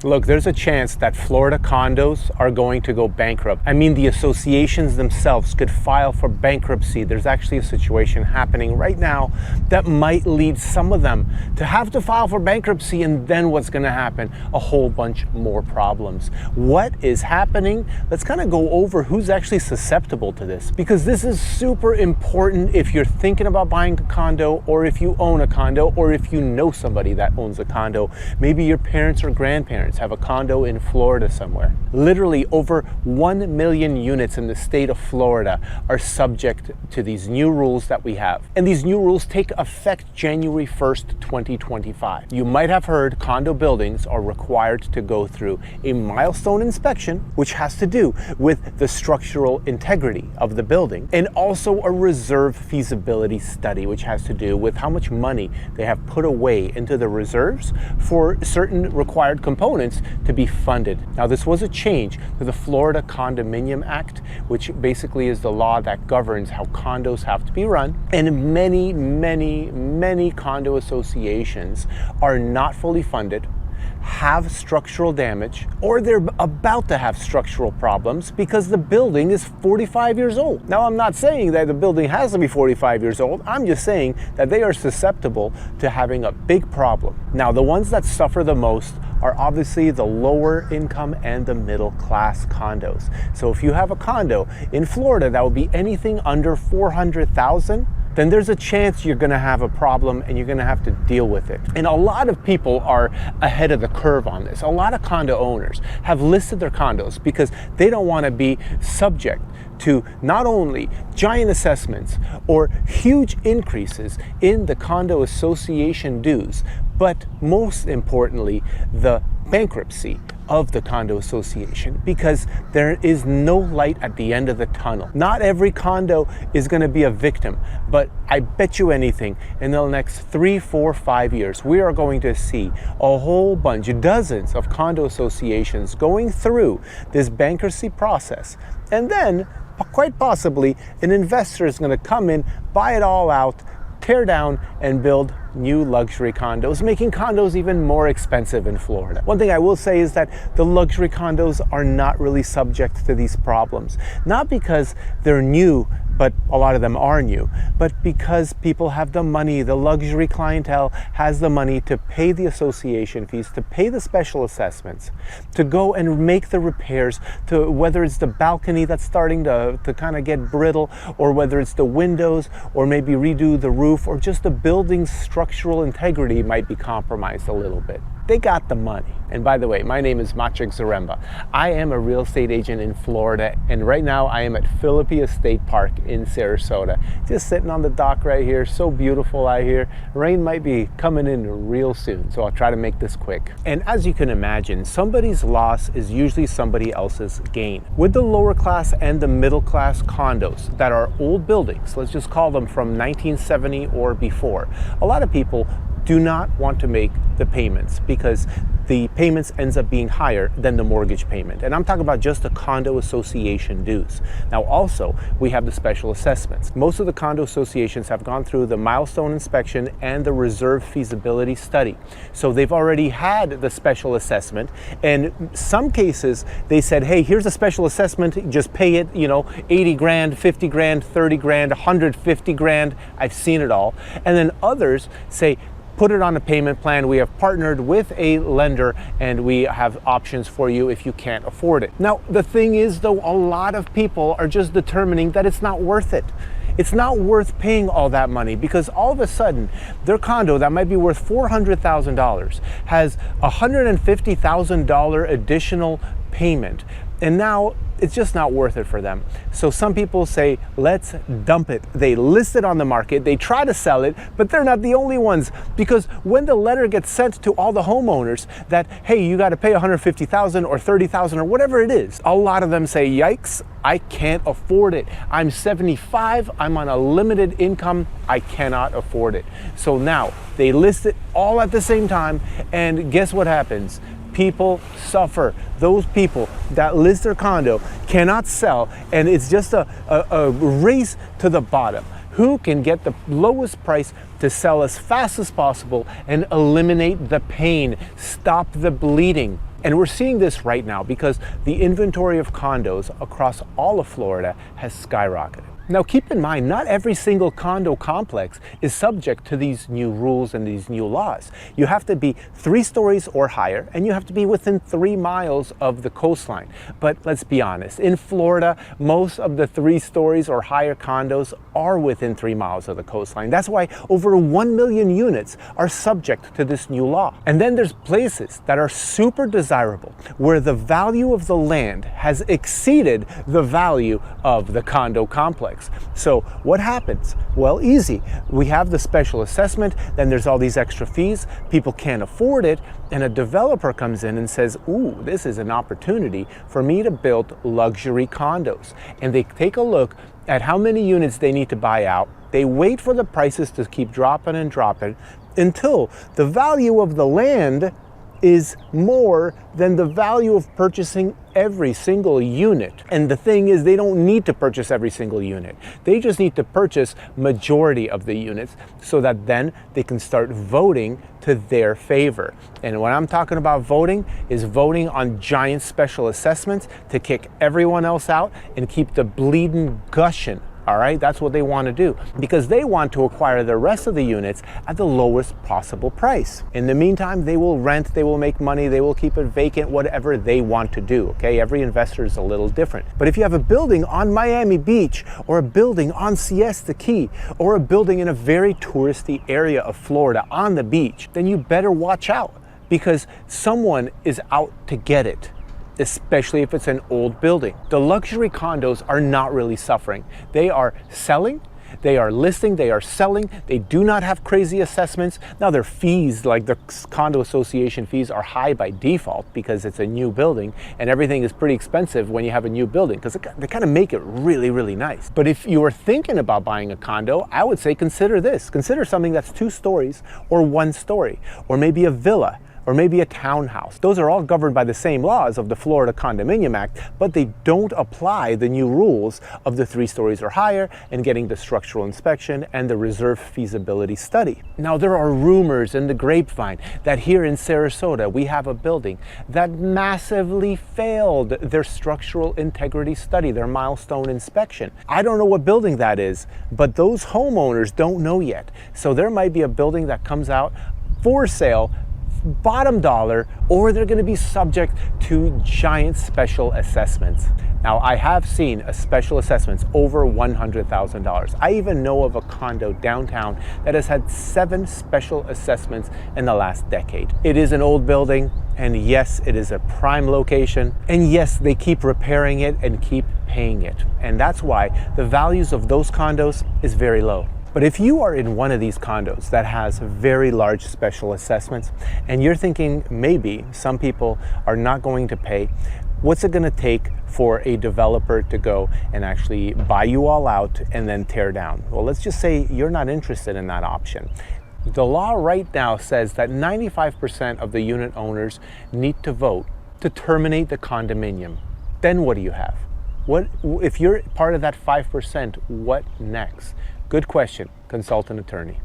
Look, there's a chance that Florida condos are going to go bankrupt. I mean, the associations themselves could file for bankruptcy. There's actually a situation happening right now that might lead some of them to have to file for bankruptcy, and then what's going to happen? A whole bunch more problems. What is happening? Let's kind of go over who's actually susceptible to this, because this is super important if you're thinking about buying a condo, or if you own a condo, or if you know somebody that owns a condo. Maybe your parents or grandparents have a condo in Florida somewhere. Literally over 1 million units in the state of Florida are subject to these new rules that we have. And these new rules take effect January 1st, 2025. You might have heard condo buildings are required to go through a milestone inspection, which has to do with the structural integrity of the building, and also a reserve feasibility study, which has to do with how much money they have put away into the reserves for certain required components to be funded. Now, this was a change to the Florida Condominium Act, which basically is the law that governs how condos have to be run. And many condo associations are not fully funded, have structural damage, or they're about to have structural problems because the building is 45 years old. Now, I'm not saying that the building has to be 45 years old. I'm just saying that they are susceptible to having a big problem. Now, the ones that suffer the most are obviously the lower income and the middle class condos. So if you have a condo in Florida that would be anything under 400,000, then there's a chance you're gonna have a problem and you're gonna have to deal with it. And a lot of people are ahead of the curve on this. A lot of condo owners have listed their condos because they don't wanna be subject to not only giant assessments or huge increases in the condo association dues, but most importantly, the bankruptcy of the condo association, because there is no light at the end of the tunnel. Not every condo is going to be a victim, but I bet you anything, in the next 3, 4, 5 years, we are going to see a whole bunch, dozens of condo associations going through this bankruptcy process. And then, quite possibly, an investor is going to come in, buy it all out, tear down, and build new luxury condos, making condos even more expensive in Florida. One thing I will say is that the luxury condos are not really subject to these problems. Not because they're new, but a lot of them are new, but because people have the money. The luxury clientele has the money to pay the association fees, to pay the special assessments, to go and make the repairs, to whether it's the balcony that's starting to kind of get brittle, or whether it's the windows, or maybe redo the roof, or just the building's structural integrity might be compromised a little bit. They got the money. And by the way, my name is Maciek Zaremba. I am a real estate agent in Florida, and right now I am at Philippi State Park in Sarasota. Just sitting on the dock right here, so beautiful out here. Rain might be coming in real soon, so I'll try to make this quick. And as you can imagine, somebody's loss is usually somebody else's gain. With the lower class and the middle class condos that are old buildings, let's just call them from 1970 or before, a lot of people do not want to make the payments because the payments ends up being higher than the mortgage payment. And I'm talking about just the condo association dues. Now also, we have the special assessments. Most of the condo associations have gone through the milestone inspection and the reserve feasibility study. So they've already had the special assessment. And some cases, they said, hey, here's a special assessment, just pay it, 80 grand, 50 grand, 30 grand, 150 grand. I've seen it all. And then others say, put it on a payment plan. We have partnered with a lender and we have options for you if you can't afford it. Now, the thing is though, a lot of people are just determining that it's not worth it. It's not worth paying all that money because all of a sudden their condo that might be worth $400,000 has $150,000 additional payment. And now it's just not worth it for them. So some people say, let's dump it. They list it on the market, they try to sell it, but they're not the only ones, because when the letter gets sent to all the homeowners that, hey, you got to pay $150,000 or $30,000 or whatever it is, a lot of them say, yikes, I can't afford it. I'm 75, I'm on a limited income, I cannot afford it. So now they list it all at the same time, and guess what happens? People suffer. Those people that list their condo cannot sell, and it's just a race to the bottom. Who can get the lowest price to sell as fast as possible and eliminate the pain, stop the bleeding? And we're seeing this right now because the inventory of condos across all of Florida has skyrocketed. Now keep in mind, not every single condo complex is subject to these new rules and these new laws. You have to be 3 stories or higher, and you have to be within 3 miles of the coastline. But let's be honest, in Florida, most of the 3 stories or higher condos are within 3 miles of the coastline. That's why over 1 million units are subject to this new law. And then there's places that are super desirable, where the value of the land has exceeded the value of the condo complex. So what happens? Well, easy. We have the special assessment, then there's all these extra fees, people can't afford it, and a developer comes in and says, ooh, this is an opportunity for me to build luxury condos. And they take a look at how many units they need to buy out. They wait for the prices to keep dropping and dropping until the value of the land is more than the value of purchasing every single unit. And the thing is, they don't need to purchase every single unit. They just need to purchase majority of the units so that then they can start voting to their favor. And when I'm talking about voting, is voting on giant special assessments to kick everyone else out and keep the bleeding gushing. All right, that's what they want to do, because they want to acquire the rest of the units at the lowest possible price. In the meantime, they will rent, they will make money, they will keep it vacant, whatever they want to do, okay? Every investor is a little different. But if you have a building on Miami Beach, or a building on Siesta Key, or a building in a very touristy area of Florida on the beach, then you better watch out, because someone is out to get it, especially if it's an old building. The luxury condos are not really suffering. They are selling, they are listing, they are selling. They do not have crazy assessments. Now their fees, like the condo association fees, are high by default because it's a new building and everything is pretty expensive when you have a new building because they kind of make it really, really nice. But if you are thinking about buying a condo, I would say consider this. Consider something that's 2 stories or 1 story, or maybe a villa, or maybe a townhouse. Those are all governed by the same laws of the Florida Condominium Act, but they don't apply the new rules of the 3 stories or higher and getting the structural inspection and the reserve feasibility study. Now, there are rumors in the grapevine that here in Sarasota, we have a building that massively failed their structural integrity study, their milestone inspection. I don't know what building that is, but those homeowners don't know yet. So there might be a building that comes out for sale, bottom dollar, or they're going to be subject to giant special assessments. Now, I have seen a special assessments over $100,000. I even know of a condo downtown that has had 7 special assessments in the last decade. It is an old building, and yes, it is a prime location, and yes, they keep repairing it and keep paying it. And that's why the values of those condos is very low. But if you are in one of these condos that has very large special assessments and you're thinking maybe some people are not going to pay, what's it going to take for a developer to go and actually buy you all out and then tear down? Well, let's just say you're not interested in that option. The law right now says that 95% of the unit owners need to vote to terminate the condominium. Then what do you have? What if you're part of that 5%, what next? Good question. Consult an attorney.